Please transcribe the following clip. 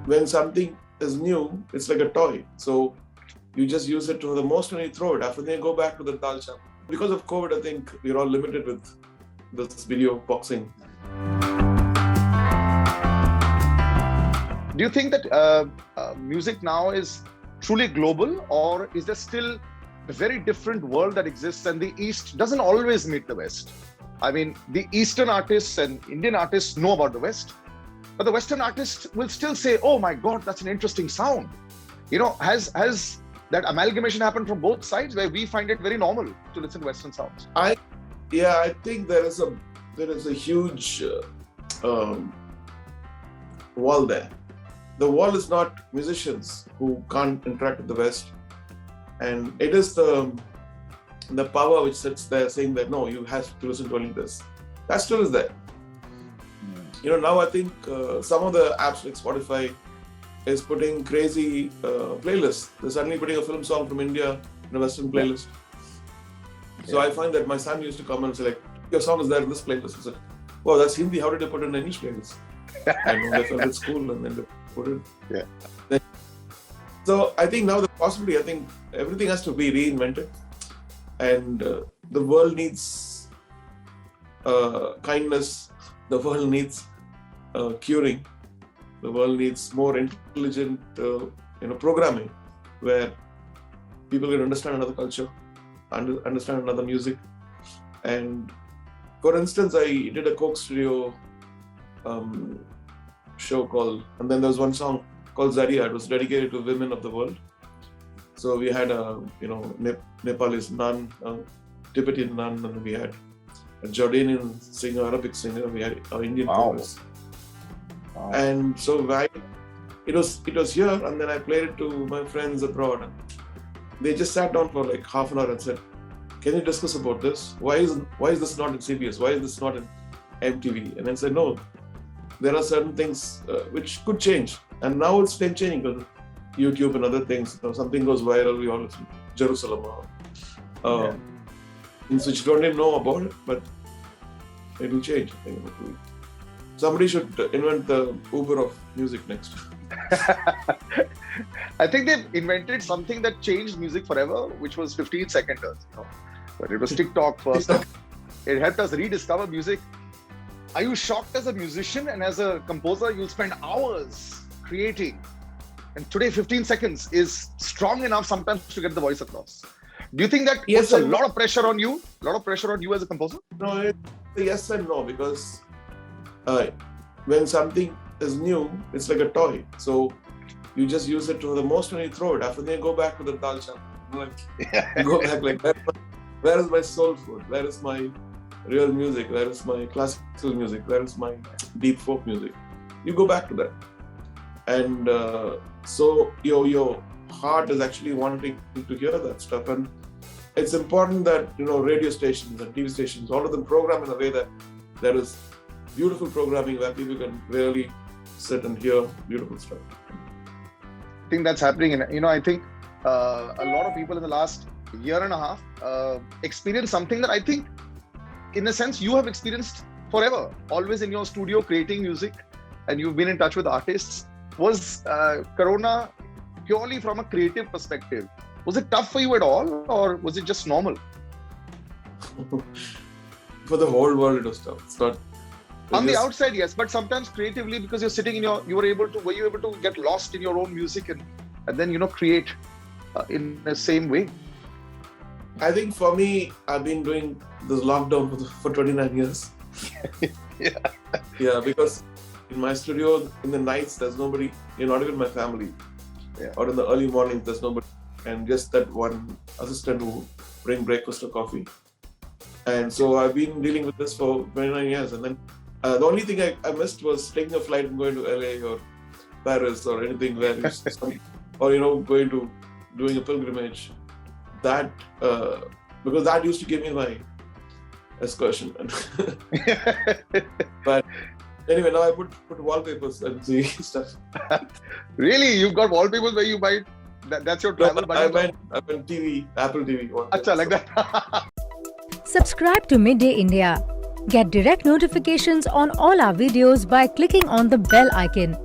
when something is new, it's like a toy. So you just use it to the most and you throw it. After then you go back to the dal chawal. Because of COVID, I think we're all limited with this video boxing. Do you think that music now is truly global, or is there still a very different world that exists and the East doesn't always meet the West? I mean, the Eastern artists and Indian artists know about the West, but the Western artists will still say, oh my God, that's an interesting sound. You know, has that amalgamation happened from both sides where we find it very normal to listen to Western sounds? I think there is a huge wall there. The wall is not musicians who can't interact with the West, and it is the power which sits there saying that no, you have to listen to only this. That still is there. You know, now I think some of the apps like Spotify is putting crazy playlists. They're suddenly putting a film song from India in a Western playlist. So I find that my son used to come and say like, your song is there in this playlist. I said, wow, that's Hindi. How did they put it in English playlist? And they felt it's cool and then they put it. Yeah. So I think now the possibility, I think everything has to be reinvented. And the world needs kindness. The world needs curing. The world needs more intelligent, programming, where people can understand another culture, understand another music. And for instance, I did a Coke Studio show called, and then there was one song called Zaria. It was dedicated to women of the world. So we had a, Nepalese nun, Tibetan nun, and we had a Jordanian singer, Arabic singer. We had an Indian chorus. Wow. And so it was here, and then I played it to my friends abroad. And they just sat down for like half an hour and said, "Can you discuss about this? Why is this not in CBS? Why is this not in MTV?" And I said, "No, there are certain things which could change." And now it's changing because YouTube and other things. Something goes viral, we all listen. Jerusalem, things which you don't even know about it, but it will change. Somebody should invent the Uber of music next. I think they've invented something that changed music forever, which was 15 seconders. But it was TikTok first. It helped us rediscover music. Are you shocked as a musician and as a composer, you'll spend hours creating? And today, 15 seconds is strong enough sometimes to get the voice across. Do you think that puts a lot of pressure on you? A lot of pressure on you as a composer? No, yes and no, because when something is new, it's like a toy. So you just use it to the most and you throw it. After then you go back to the dal chawal. You go back like, where is my soul food? Where is my real music? Where is my classical music? Where is my deep folk music? You go back to that. And so your heart is actually wanting to hear that stuff. And it's important that, radio stations and TV stations, all of them program in a way that there is beautiful programming where people can really sit and hear beautiful stuff. I think that's happening. And, I think a lot of people in the last year and a half experienced something that I think, in a sense, you have experienced forever. Always in your studio creating music, and you've been in touch with artists. Was Corona purely from a creative perspective? Was it tough for you at all, or was it just normal? For the whole world, it was tough. It's not. On the outside, yes, but sometimes creatively, because you're sitting were you able to get lost in your own music and then create in the same way? I think for me, I've been doing this lockdown for 29 years. Yeah, because in my studio, in the nights, there's nobody, not even my family. Yeah. Or in the early mornings, there's nobody. And just that one assistant who bring breakfast or coffee. And so I've been dealing with this for 29 years. And then the only thing I missed was taking a flight and going to LA or Paris or anything where going to doing a pilgrimage. That, because that used to give me my excursion. But anyway, now I put wallpapers and see stuff. Really? You've got wallpapers where you buy, that's your travel budget? I went TV, Apple TV. Achha, like that. Subscribe to Midday India. Get direct notifications on all our videos by clicking on the bell icon.